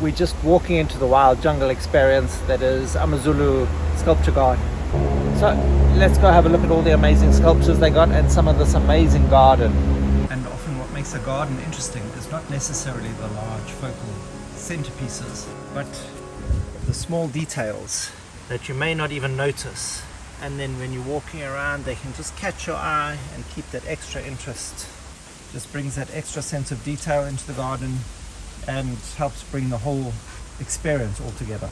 we're just walking into the wild jungle experience that is Amazulu Sculpture Garden. So let's go have a look at all the amazing sculptures they got and some of this amazing garden. And often what makes a garden interesting is not necessarily the large focal centerpieces, but the small details that you may not even notice. And then when you're walking around, they can just catch your eye and keep that extra interest. Just brings that extra sense of detail into the garden and helps bring the whole experience all together.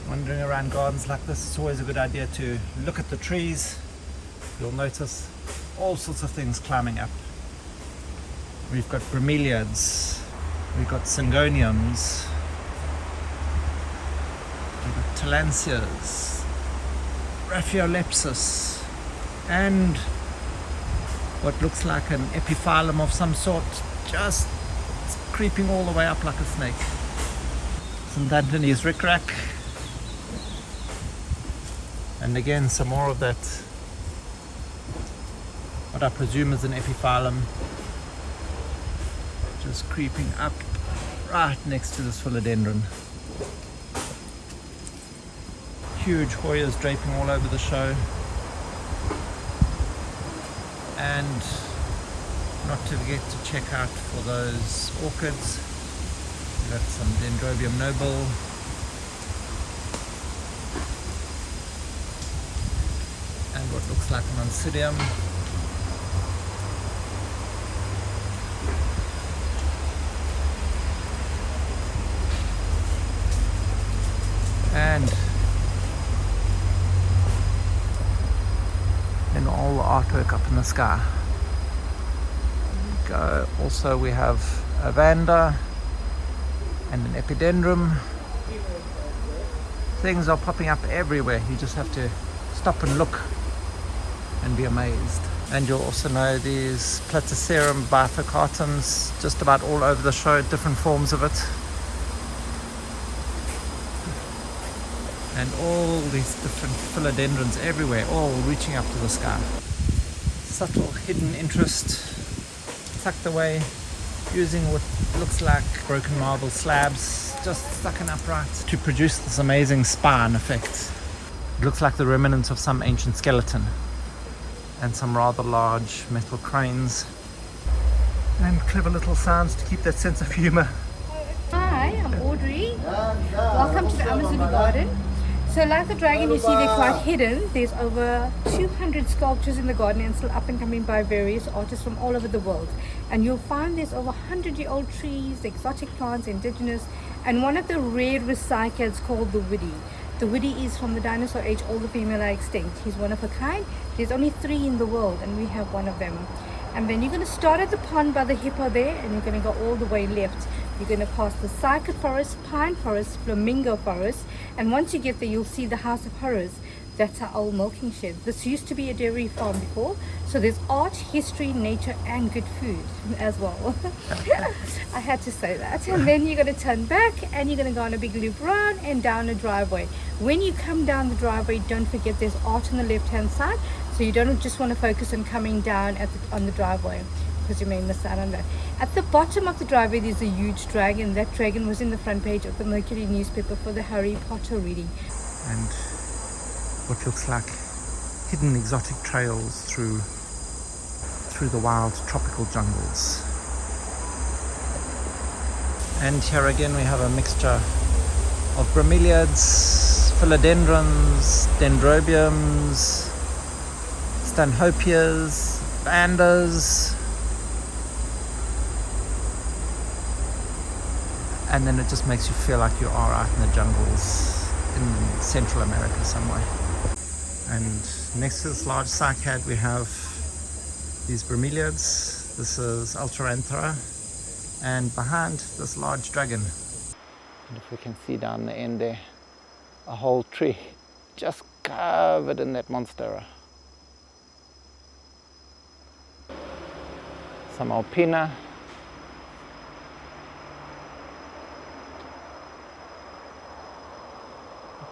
Wandering around gardens like this, it's always a good idea to look at the trees. You'll notice all sorts of things climbing up. We've got bromeliads, we've got syngoniums, we've got tillandsias, raphiolepis, and what looks like an epiphyllum of some sort, just creeping all the way up like a snake. St. Anthony's rickrack, and again some more of that, what I presume is an epiphyllum, just creeping up right next to this philodendron. Huge Hoyas draping all over the show, and not to forget to check out for those orchids. We've got some Dendrobium noble, and what looks like an Oncidium, and then all the artwork up in the sky. There we go. Also we have a vanda and an epidendrum. Things are popping up everywhere. You just have to stop and look and be amazed. And you'll also know these Platycerum bifurcatums just about all over the show, different forms of it. And all these different philodendrons everywhere, all reaching up to the sky. Subtle hidden interest tucked away, using what looks like broken marble slabs just stuck in upright to produce this amazing spine effect. It looks like the remnants of some ancient skeleton, and some rather large metal cranes, and clever little sounds to keep that sense of humor. Hi, I'm Audrey. Welcome to the Amazulu Garden. So like the dragon, you see they're quite hidden. There's over 200 sculptures in the garden and still up and coming by various artists from all over the world. And you'll find there's over 100-year-old trees, exotic plants, indigenous, and one of the rare recyclers called the woody. The woody is from the dinosaur age, all the female are extinct. He's one of a kind. There's only 3 in the world and we have one of them. And then you're going to start at the pond by the hippo there, and you're going to go all the way left. You're going to pass the cycad forest, pine forest, flamingo forest, and once you get there you'll see the House of Horrors. That's our old milking shed. This used to be a dairy farm before, so there's art, history, nature, and good food as well. I had to say that. And then you're going to turn back and you're going to go on a big loop round and down a driveway. When you come down the driveway, don't forget there's art on the left hand side, so you don't just want to focus on coming down on the driveway, because you may miss out on that. At the bottom of the driveway there's a huge dragon. That dragon was in the front page of the Mercury newspaper for the Harry Potter reading. And what looks like hidden exotic trails through the wild tropical jungles. And here again we have a mixture of bromeliads, philodendrons, dendrobiums, stanhopias, vandas, and then it just makes you feel like you are out in the jungles in Central America somewhere. And next to this large cycad we have these bromeliads. This is Ultraranthera, and behind this large dragon, and if we can see down the end there, a whole tree just covered in that monstera. Some alpina,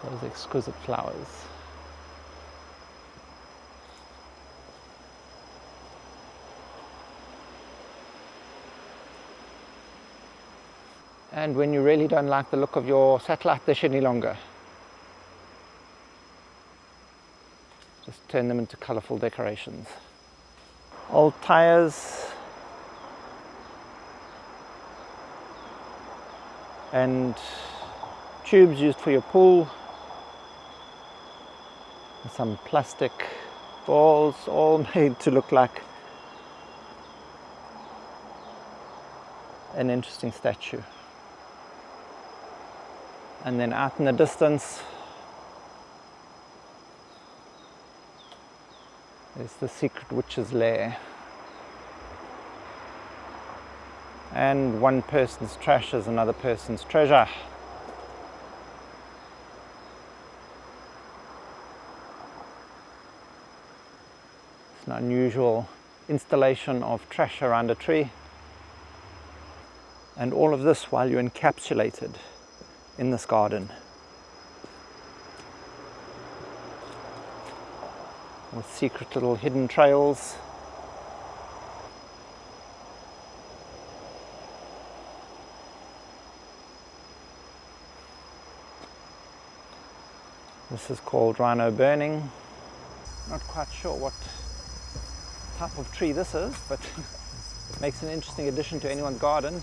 those exquisite flowers. And when you really don't like the look of your satellite dish any longer, just turn them into colourful decorations. Old tyres and tubes used for your pool, and some plastic balls, all made to look like an interesting statue. And then out in the distance, there's the secret witch's lair. And one person's trash is another person's treasure. It's an unusual installation of trash around a tree. And all of this while you're encapsulated in this garden with secret little hidden trails. This is called rhino burning. Not quite sure what type of tree this is, but it makes an interesting addition to anyone's garden,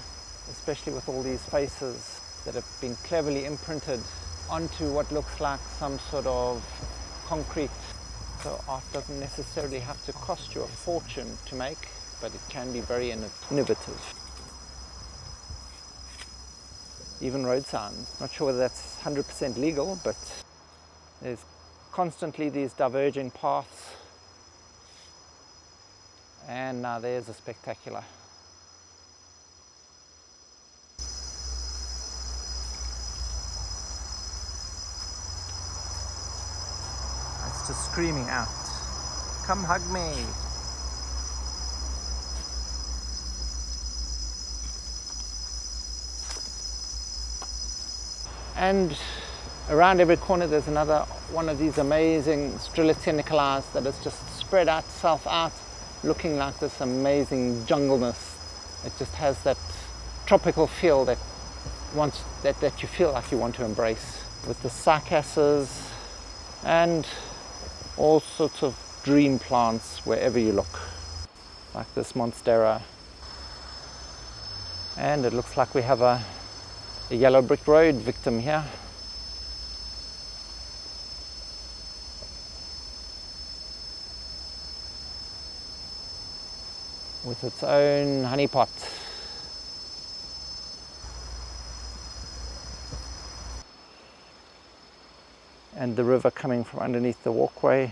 especially with all these faces that have been cleverly imprinted onto what looks like some sort of concrete. So art doesn't necessarily have to cost you a fortune to make, but it can be very innovative. Even road signs. Not sure whether that's 100% legal, but there's constantly these diverging paths. And now there's a spectacular. It's just screaming out, "Come hug me." And around every corner there's another one of these amazing Strelitzia nicolais that has just spread itself out, looking like this amazing jungleness. It just has that tropical feel that you feel like you want to embrace, with the cycasses and all sorts of dream plants wherever you look, like this monstera. And it looks like we have a yellow brick road victim here. With its own honey pot. And the river coming from underneath the walkway.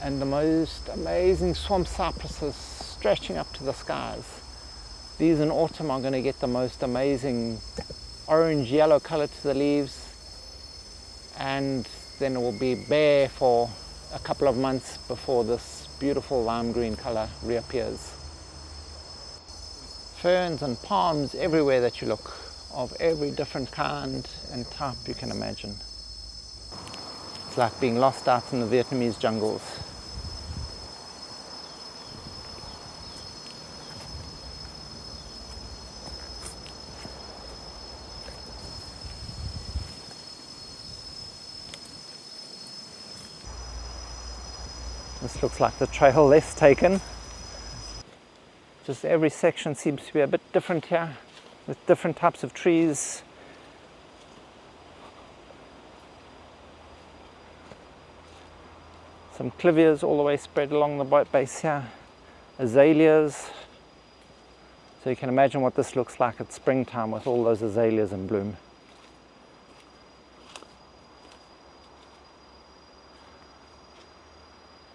And the most amazing swamp cypresses stretching up to the skies. These in autumn are going to get the most amazing orange-yellow color to the leaves, and then it will be bare for a couple of months before this beautiful lime green color reappears. Ferns and palms everywhere that you look, of every different kind and type you can imagine. It's like being lost out in the Vietnamese jungles. This looks like the trail less taken. Just every section seems to be a bit different here, with different types of trees. Some clivias all the way spread along the base here. Azaleas. So you can imagine what this looks like at springtime with all those azaleas in bloom.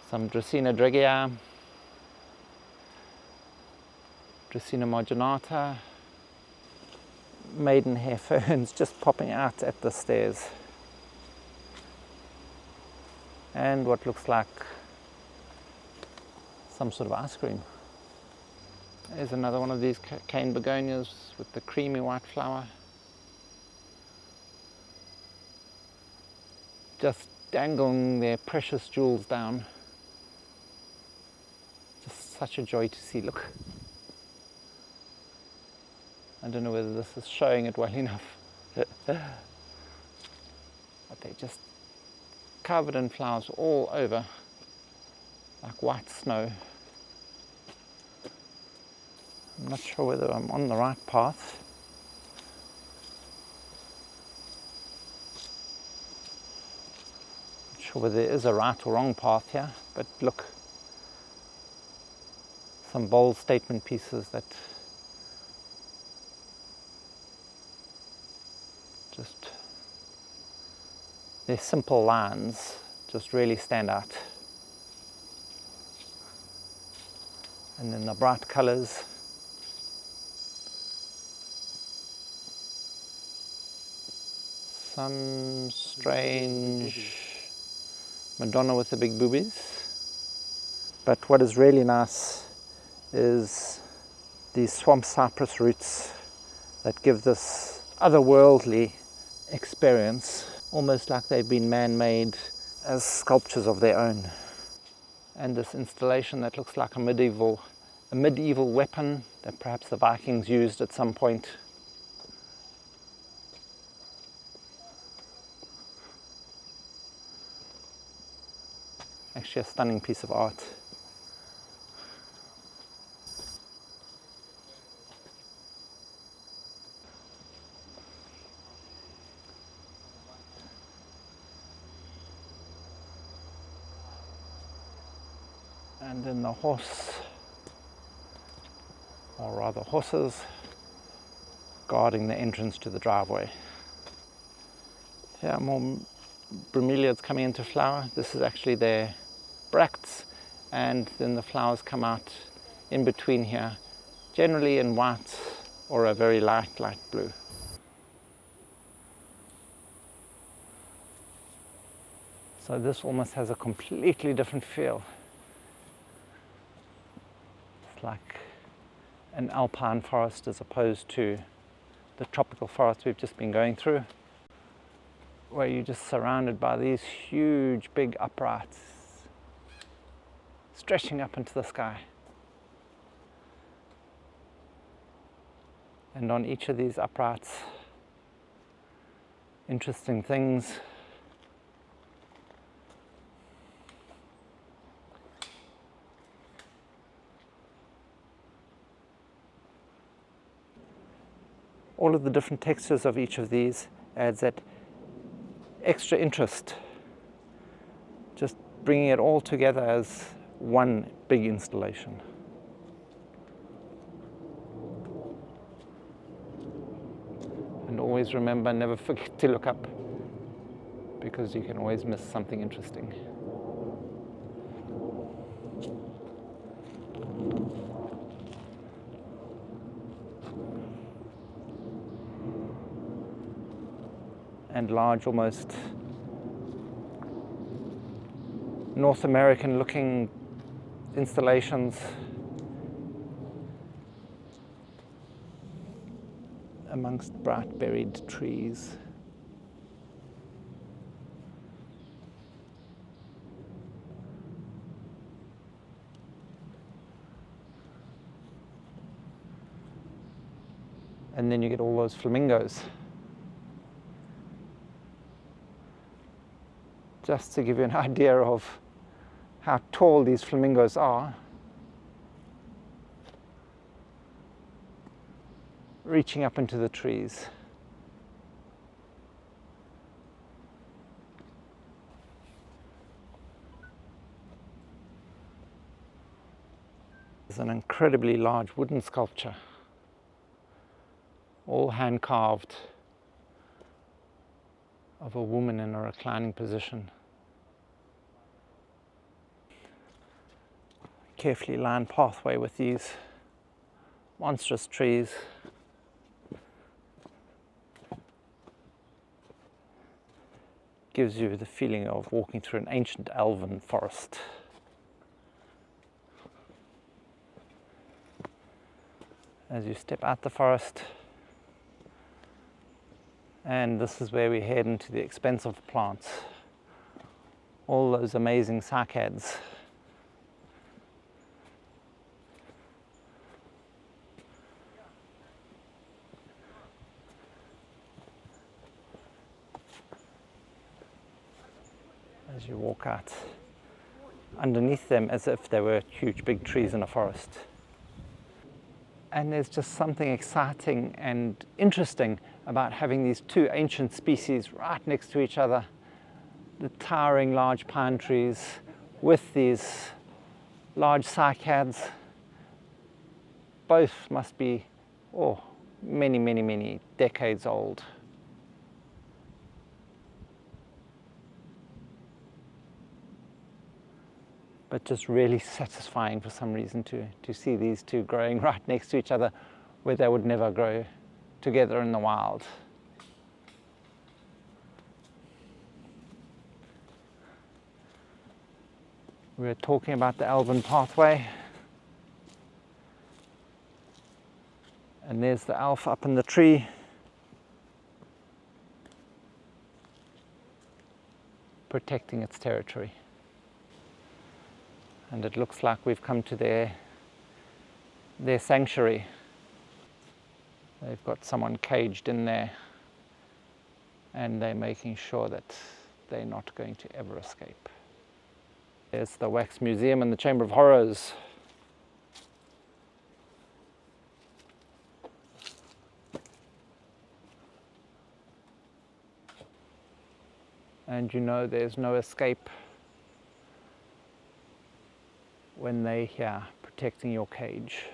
Some Dracaena dregeia, Dracaena marginata, maidenhair ferns just popping out at the stairs. And what looks like some sort of ice cream. There's another one of these cane begonias with the creamy white flower. Just dangling their precious jewels down. Just such a joy to see, look. I don't know whether this is showing it well enough. But they're just covered in flowers all over, like white snow. I'm not sure whether I'm on the right path. Not sure whether there is a right or wrong path here, but look, some bold statement pieces that just, their simple lines just really stand out. And then the bright colors. Some strange Madonna with the big boobies. But what is really nice is these swamp cypress roots that give this otherworldly experience, almost like they've been man-made as sculptures of their own. And this installation that looks like a medieval weapon that perhaps the Vikings used at some point. Actually a stunning piece of art. And then the horse, or rather horses, guarding the entrance to the driveway. Here are more bromeliads coming into flower. This is actually their bracts, and then the flowers come out in between here, generally in white or a very light blue. So this almost has a completely different feel. It's like an alpine forest as opposed to the tropical forest we've just been going through, where you're just surrounded by these huge big uprights stretching up into the sky. And on each of these uprights, interesting things. All of the different textures of each of these adds that extra interest, just bringing it all together as one big installation. And always remember, never forget to look up, because you can always miss something interesting. And large, almost North American looking installations amongst bright berried trees. And then you get all those flamingos. Just to give you an idea of how tall these flamingos are, reaching up into the trees. There's an incredibly large wooden sculpture, all hand carved, of a woman in a reclining position. Carefully lined pathway with these monstrous trees. Gives you the feeling of walking through an ancient Elven forest. As you step out the forest, and this is where we head into the expensive plants. All those amazing cycads. as you walk out underneath them as if they were huge big trees in a forest. And there's just something exciting and interesting about having these two ancient species right next to each other. The towering large pine trees with these large cycads. Both must be, many, many, many decades old. But just really satisfying for some reason to see these two growing right next to each other where they would never grow together in the wild. We were talking about the Elven pathway, and there's the elf up in the tree. Protecting its territory. And it looks like we've come to their sanctuary. They've got someone caged in there, and they're making sure that they're not going to ever escape. There's the Wax Museum and the Chamber of Horrors. And you know there's no escape when they're here protecting your cage.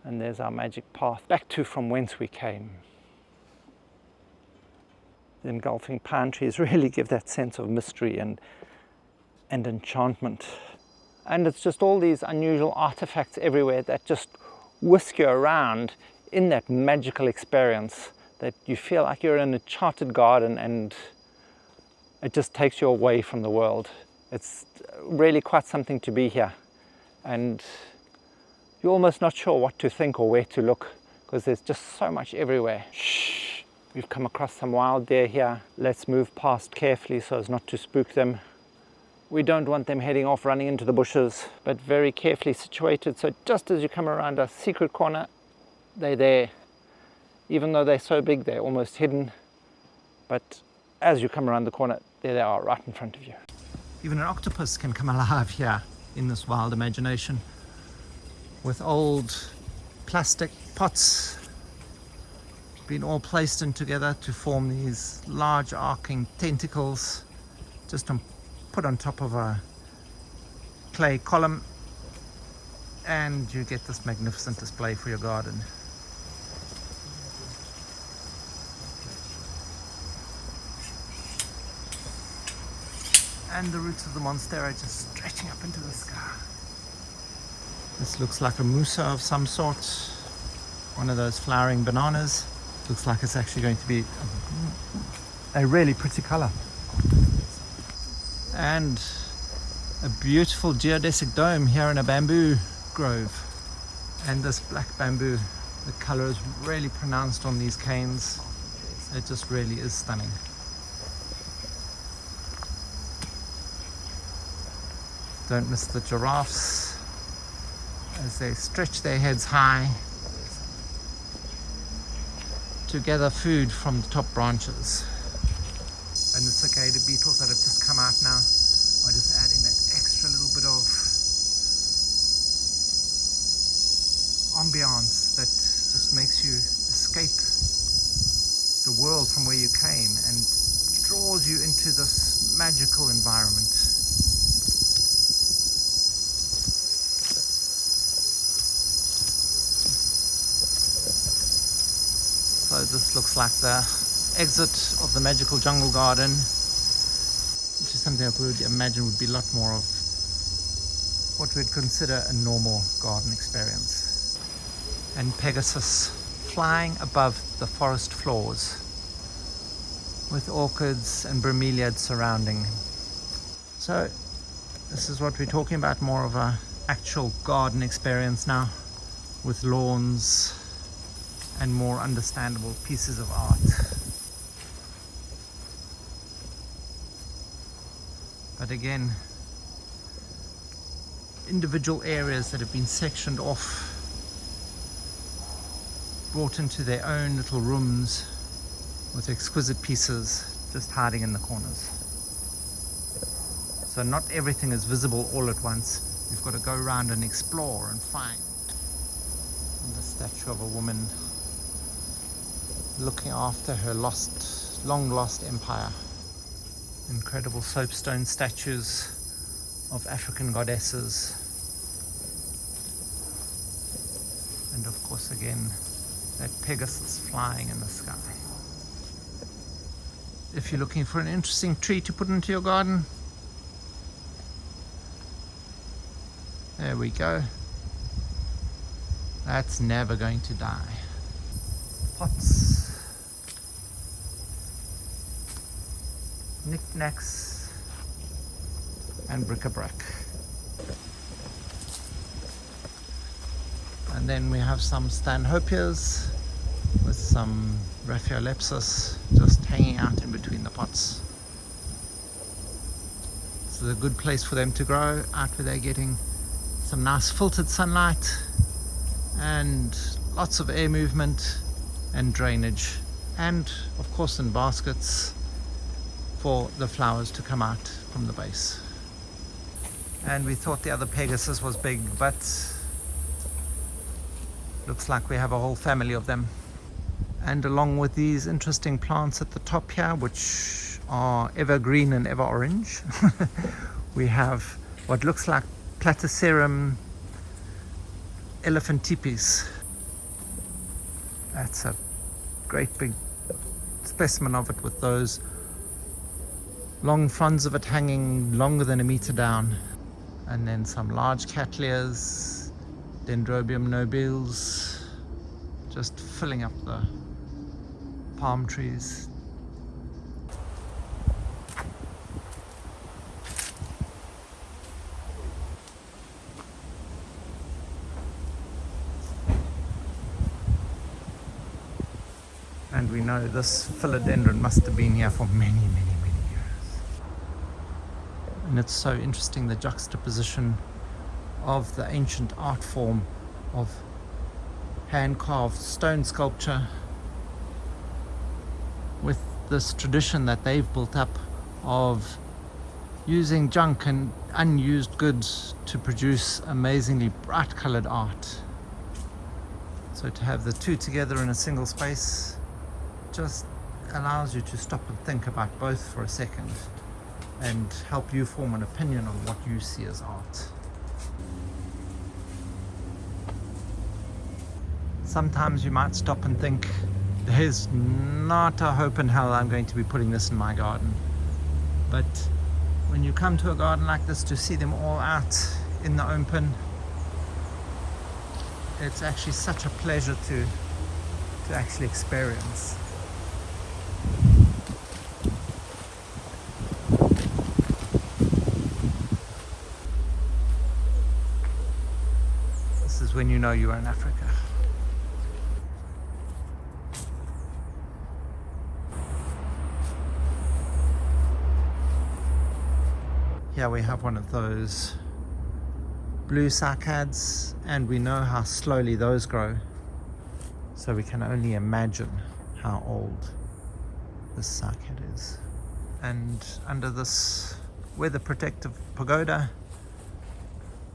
And there's our magic path back to from whence we came. The engulfing pine trees really give that sense of mystery and enchantment. And it's just all these unusual artifacts everywhere that just whisk you around in that magical experience that you feel like you're in a enchanted garden, and it just takes you away from the world. It's really quite something to be here, and you're almost not sure what to think or where to look because there's just so much everywhere. Shh, we've come across some wild deer here. Let's move past carefully so as not to spook them. We don't want them heading off running into the bushes, but very carefully situated, so just as you come around a secret corner, they're there. Even though they're so big, they're almost hidden, but as you come around the corner, there they are right in front of you. Even an octopus can come alive here in this wild imagination with old plastic pots being all placed in together to form these large arcing tentacles just put on top of a clay column, and you get this magnificent display for your garden. And the roots of the monstera just stretching up into the sky. This looks like a musa of some sort, one of those flowering bananas. Looks like it's actually going to be a really pretty color. And a beautiful geodesic dome here in a bamboo grove. And this black bamboo, the color is really pronounced on these canes. It just really is stunning. Don't miss the giraffes as they stretch their heads high to gather food from the top branches. And the cicada beetles that have just come out now are just adding that extra little bit of ambiance that just makes you escape the world from where you came and draws you into this magical environment. So this looks like the exit of the magical jungle garden, which is something I would imagine would be a lot more of what we'd consider a normal garden experience. And Pegasus flying above the forest floors with orchids and bromeliads surrounding. So this is what we're talking about, more of a actual garden experience now with lawns and more understandable pieces of art. But again, individual areas that have been sectioned off, brought into their own little rooms with exquisite pieces just hiding in the corners. So not everything is visible all at once. You've got to go around and explore and find. And the statue of a woman looking after her long lost empire. Incredible soapstone statues of African goddesses. And of course again, that Pegasus flying in the sky. If you're looking for an interesting tree to put into your garden, there we go. That's never going to die. Pots, knickknacks, and bric-a-brac. And then we have some Stanhopias with some Raphiolepsis just hanging out in between the pots. So it's a good place for them to grow, out where they're getting some nice filtered sunlight and lots of air movement and drainage, and of course in baskets for the flowers to come out from the base. And we thought the other Pegasus was big, but looks like we have a whole family of them. And along with these interesting plants at the top here, which are evergreen and ever orange, we have what looks like Platycerum elephantipes. That's a great big specimen of it, with those long fronds of it hanging longer than a meter down. And then some large Cattleyas, Dendrobium nobiles, just filling up the palm trees. And we know this philodendron must have been here for many, many, many years. And it's so interesting, the juxtaposition of the ancient art form of hand-carved stone sculpture with this tradition that they've built up of using junk and unused goods to produce amazingly bright colored art. So to have the two together in a single space just allows you to stop and think about both for a second and help you form an opinion on what you see as art. Sometimes you might stop and think, there's not a hope in hell I'm going to be putting this in my garden. But when you come to a garden like this, to see them all out in the open, it's actually such a pleasure to actually experience. This is when you know you are in Africa. Here we have one of those blue cycads, and we know how slowly those grow, so we can only imagine how old this cycad is. And under this weather protective pagoda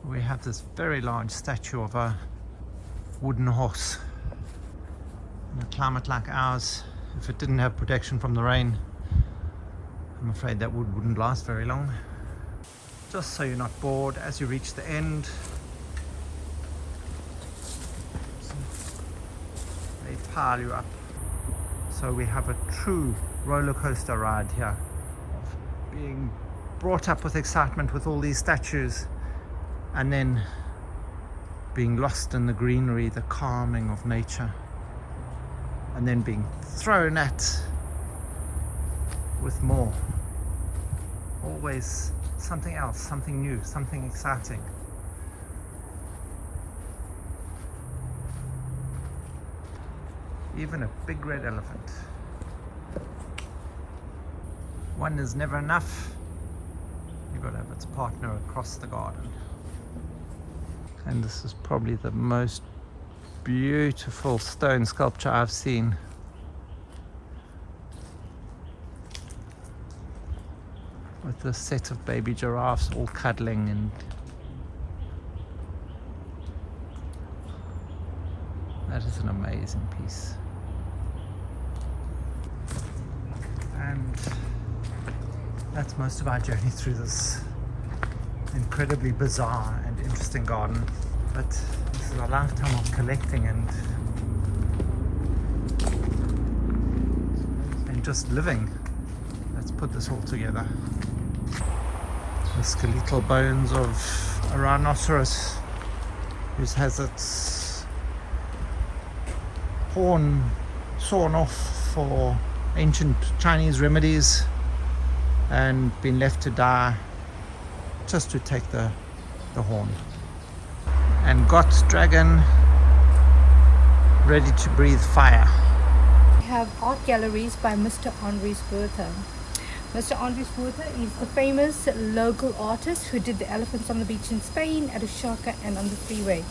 we have this very large statue of a wooden horse. In a climate like ours, if it didn't have protection from the rain, I'm afraid that wood wouldn't last very long. Just so you're not bored as you reach the end, they pile you up. So we have a true roller coaster ride here, of being brought up with excitement with all these statues, and then being lost in the greenery, the calming of nature, and then being thrown at with more. Always something else, something new, something exciting. Even a big red elephant. One is never enough. You've got to have its partner across the garden. And this is probably the most beautiful stone sculpture I've seen. with this set of baby giraffes all cuddling, and that is an amazing piece. And that's most of our journey through this incredibly bizarre and interesting garden. But this is a lifetime of collecting and just living that's put this all together. The skeletal bones of a rhinoceros who has its horn sawn off for ancient Chinese remedies and been left to die just to take the horn. And got dragon ready to breathe fire. We have art galleries by Mr. Henri Spuerta. Mr. Henri Spuerta is the famous local artist who did the elephants on the beach in Spain, at Ushaka and on the freeway.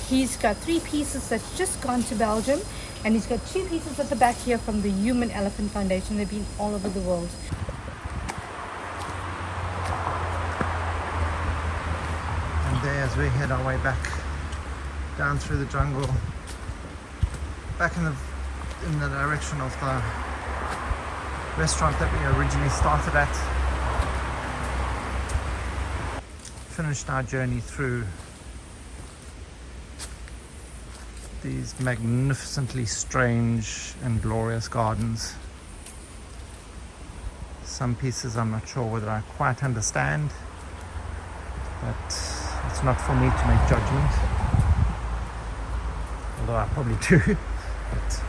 He's got 3 pieces that's just gone to Belgium, and he's got 2 pieces at the back here from the Human Elephant Foundation. They've been all over the world. And there, as we head our way back down through the jungle, back in the direction of the restaurant that we originally started at. Finished our journey through these magnificently strange and glorious gardens. Some pieces I'm not sure whether I quite understand, but it's not for me to make judgment, although I probably do. But